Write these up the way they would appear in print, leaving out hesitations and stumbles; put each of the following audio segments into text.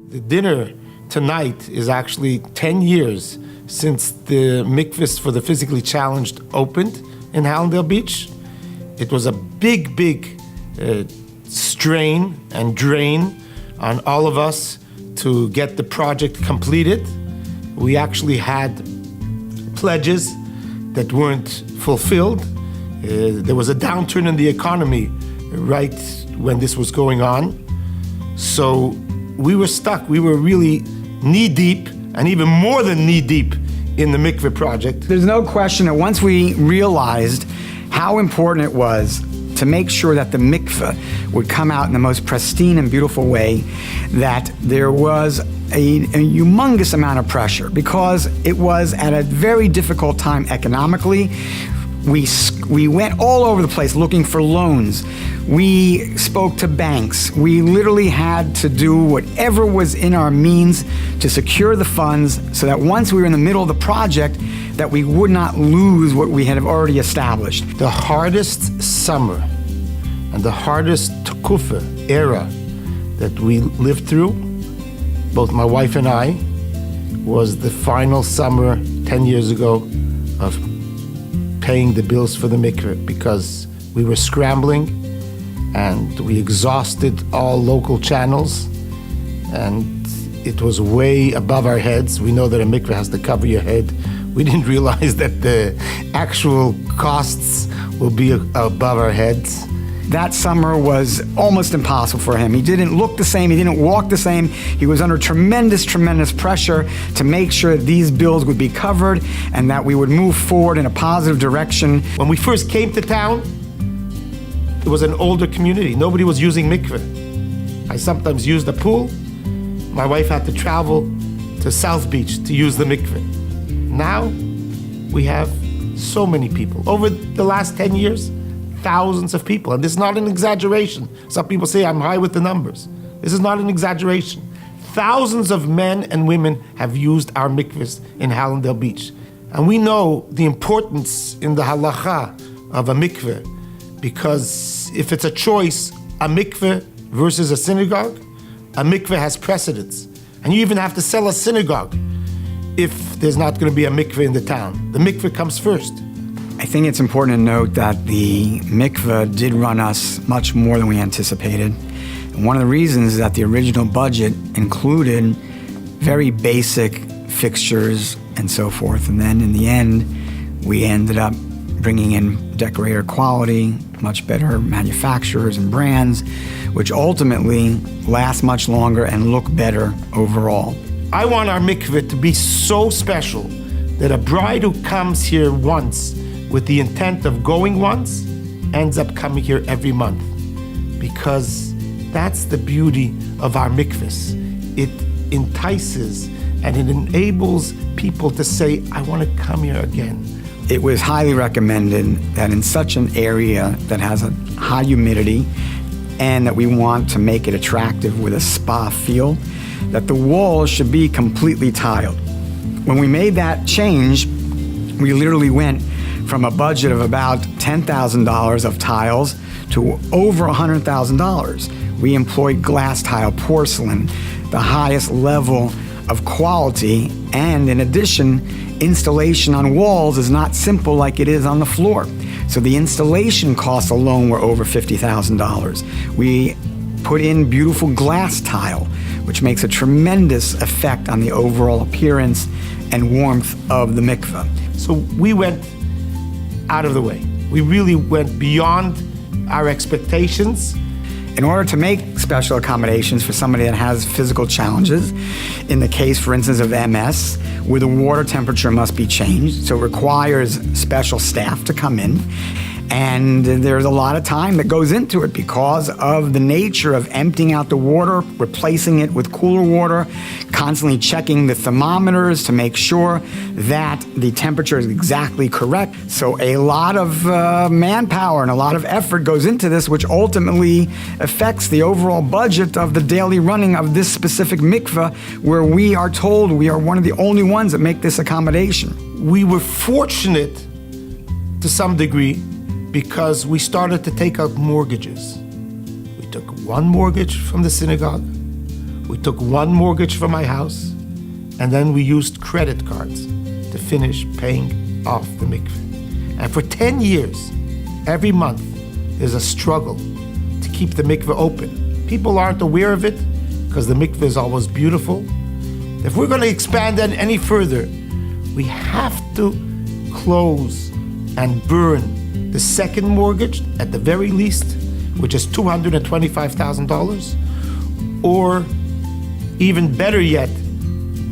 The dinner tonight is actually 10 years since the mikvahs for the physically challenged opened in Hallandale Beach. It was a big strain and drain on all of us to get the project completed. We actually had pledges that weren't fulfilled. There was a downturn in the economy right when this was going on. So we were stuck. We were really knee-deep, and even more than knee-deep, in the mikveh project. There's no question that once we realized how important it was to make sure that the mikveh would come out in the most pristine and beautiful way, that there was a humongous amount of pressure because it was at a very difficult time economically. We went all over the place looking for loans. We spoke to banks. We literally had to do whatever was in our means to secure the funds so that once we were in the middle of the project, that we would not lose what we had already established. The hardest summer and the hardest Tekufa era that we lived through, both my wife and I, was the final summer 10 years ago of paying the bills for the mikveh, because we were scrambling and we exhausted all local channels, and it was way above our heads. We know that a mikveh has to cover your head. We didn't realize that the actual costs will be above our heads. That summer was almost impossible for him. He didn't look the same, he didn't walk the same. He was under tremendous pressure to make sure that these bills would be covered and that we would move forward in a positive direction. When we first came to town, it was an older community. Nobody was using mikveh. I sometimes used the pool. My wife had to travel to South Beach to use the mikveh. Now, we have so many people. Over the last 10 years, thousands of people, and this is not an exaggeration. Some people say I'm high with the numbers. This is not an exaggeration. Thousands of men and women have used our mikvahs in Hallandale Beach. And we know the importance in the halacha of a mikveh, because if it's a choice, a mikveh versus a synagogue, a mikveh has precedence. And you even have to sell a synagogue if there's not going to be a mikveh in the town. The mikveh comes first. I think it's important to note that the mikveh did run us much more than we anticipated. And one of the reasons is that the original budget included very basic fixtures and so forth. And then in the end, we ended up bringing in decorator quality, much better manufacturers and brands, which ultimately last much longer and look better overall. I want our mikveh to be so special that a bride who comes here once with the intent of going once, ends up coming here every month. Because that's the beauty of our mikvahs. It entices and it enables people to say, I want to come here again. It was highly recommended that in such an area that has a high humidity and that we want to make it attractive with a spa feel, that the walls should be completely tiled. When we made that change, we literally went from a budget of about $10,000 of tiles to over $100,000. We employed glass tile, porcelain, the highest level of quality, and in addition, installation on walls is not simple like it is on the floor. So the installation costs alone were over $50,000. We put in beautiful glass tile, which makes a tremendous effect on the overall appearance and warmth of the mikveh. So we went out of the way. We really went beyond our expectations. In order to make special accommodations for somebody that has physical challenges, in the case, for instance, of MS, where the water temperature must be changed, so it requires special staff to come in. And there's a lot of time that goes into it because of the nature of emptying out the water, replacing it with cooler water, constantly checking the thermometers to make sure that the temperature is exactly correct. So a lot of manpower and a lot of effort goes into this, which ultimately affects the overall budget of the daily running of this specific mikveh, where we are told we are one of the only ones that make this accommodation. We were fortunate to some degree because we started to take out mortgages. We took one mortgage from the synagogue, We took one mortgage for my house, and then we used credit cards to finish paying off the mikveh. And for 10 years, every month, there's a struggle to keep the mikveh open. People aren't aware of it because the mikveh is always beautiful. If we're going to expand that any further, we have to close and burn the second mortgage at the very least, which is $225,000, or even better yet,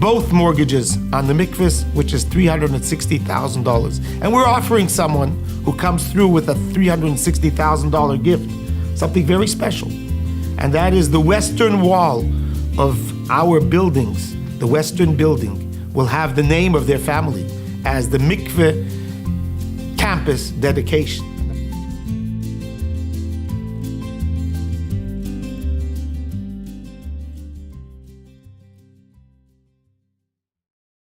both mortgages on the mikvahs, which is $360,000. And we're offering someone who comes through with a $360,000 gift, something very special. And that is the western wall of our buildings. The western building will have the name of their family as the mikveh campus dedication.